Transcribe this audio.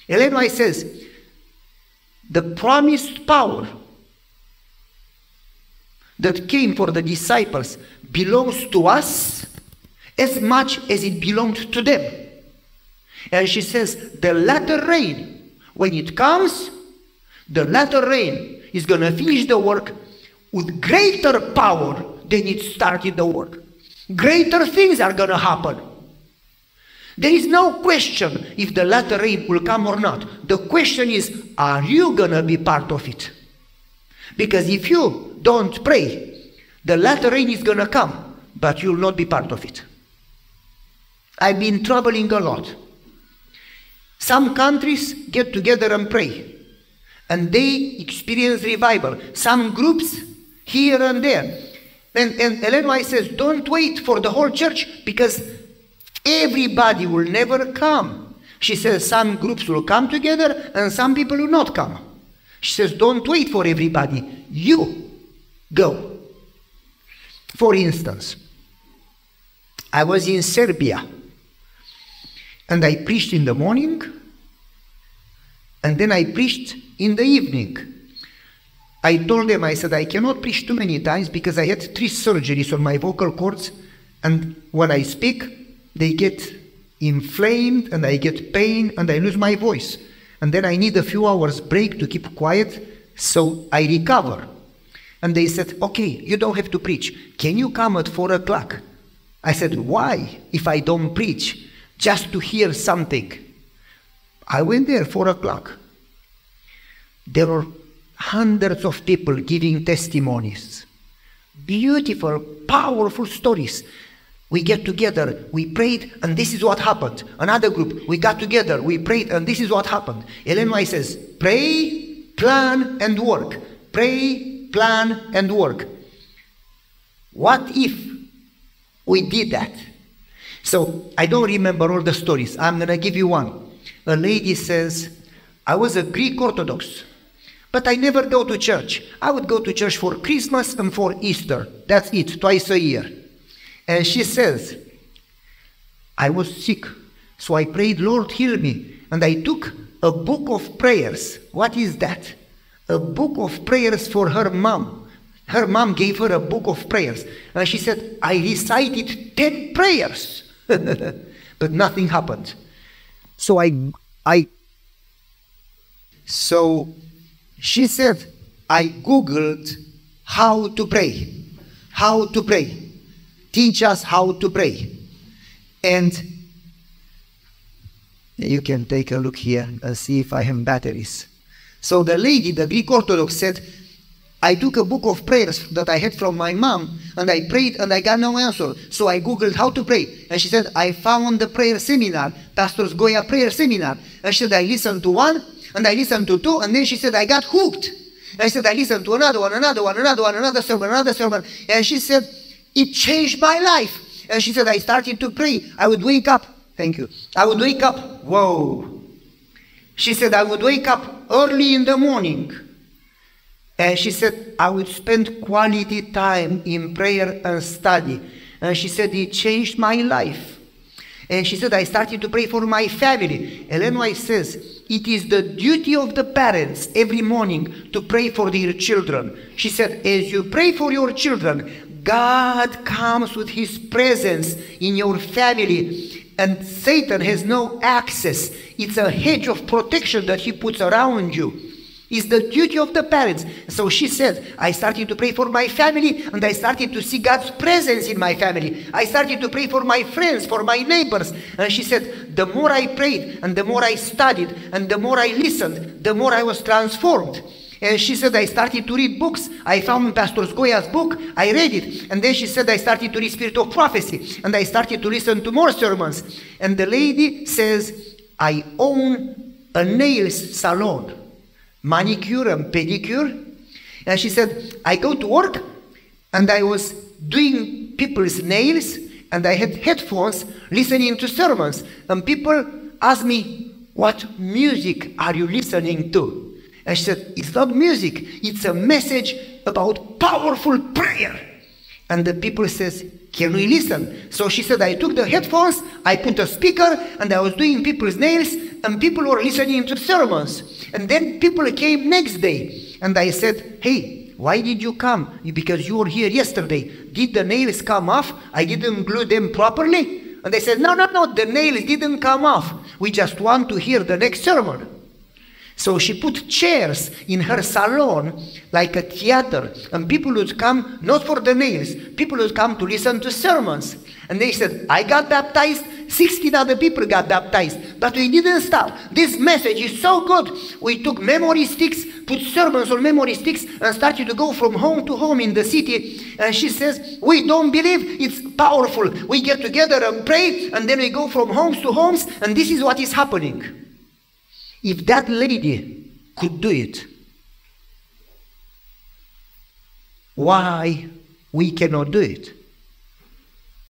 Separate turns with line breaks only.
Ellen White says, the promised power that came for the disciples belongs to us as much as it belonged to them. And she says, the latter rain, when it comes, the latter rain is going to finish the work with greater power than it started the work. Greater things are going to happen. There is no question if the latter rain will come or not. The question is, are you going to be part of it? Because if you don't pray, the latter rain is going to come, but you will not be part of it. I've been traveling a lot. Some countries get together and pray, and they experience revival. Some groups here and there. And Ellen White says, don't wait for the whole church, because everybody will never come. She says some groups will come together and some people will not come. She says, don't wait for everybody. You go. For instance, I was in Serbia and I preached in the morning and then I preached in the evening. I told them, I said, I cannot preach too many times because I had 3 surgeries on my vocal cords, and when I speak, they get inflamed and I get pain and I lose my voice. And then I need a few hours break to keep quiet so I recover. And they said, okay, you don't have to preach. Can you come at 4 o'clock? I said, why if I don't preach? Just to hear something. I went there 4 o'clock. There were hundreds of people giving testimonies. Beautiful, powerful stories. We get together, we prayed, and this is what happened. Another group, we got together, we prayed, and this is what happened. Ellen White says, pray, plan, and work. Pray, plan, and work. What if we did that? So, I don't remember all the stories. I'm going to give you one. A lady says, I was a Greek Orthodox, but I never go to church. I would go to church for Christmas and for Easter. That's it, twice a year. And she says, I was sick, so I prayed, Lord, heal me. And I took a book of prayers. What is that? A book of prayers for her mom. Her mom gave her a book of prayers. And she said, I recited 10 prayers. But nothing happened. So she said, I Googled how to pray. How to pray. Teach us how to pray. And you can take a look here and see if I have batteries. So the lady, the Greek Orthodox, said, I took a book of prayers that I had from my mom, and I prayed and I got no answer. So I Googled how to pray. And she said, I found the prayer seminar, Pastor Goia prayer seminar. And she said, I listened to one, and I listened to 2, and then she said, I got hooked. And I said, I listened to another one, another sermon. And she said, it changed my life. And she said, I started to pray. I would wake up. Thank you. I would wake up. Whoa. She said, I would wake up early in the morning. And she said, I would spend quality time in prayer and study. And she said, it changed my life. And she said, I started to pray for my family. Ellen White says, it is the duty of the parents every morning to pray for their children. She said, as you pray for your children, God comes with His presence in your family, and Satan has no access. It's a hedge of protection that he puts around you. It's the duty of the parents. So she said, I started to pray for my family, and I started to see God's presence in my family. I started to pray for my friends, for my neighbors. And she said, the more I prayed, and the more I studied, and the more I listened, the more I was transformed. And she said, I started to read books. I found Pastor Goia's book. I read it. And then she said, I started to read Spirit of Prophecy. And I started to listen to more sermons. And the lady says, I own a nails salon, manicure and pedicure. And she said, I go to work and I was doing people's nails and I had headphones listening to sermons. And people asked me, what music are you listening to? And she said, it's not music, it's a message about powerful prayer. And the people says, can we listen? So she said, I took the headphones, I put a speaker, and I was doing people's nails, and people were listening to sermons. And then people came next day. And I said, hey, why did you come? Because you were here yesterday. Did the nails come off? I didn't glue them properly? And they said, no, the nails didn't come off. We just want to hear the next sermon. So she put chairs in her salon like a theater, and people would come not for the nails, people would come to listen to sermons. And they said, I got baptized, 16 other people got baptized, but we didn't stop. This message is so good. We took memory sticks, put sermons on memory sticks, and started to go from home to home in the city. And she says, we don't believe, it's powerful. We get together and pray, and then we go from homes to homes, and this is what is happening. If that lady could do it, why we cannot do it?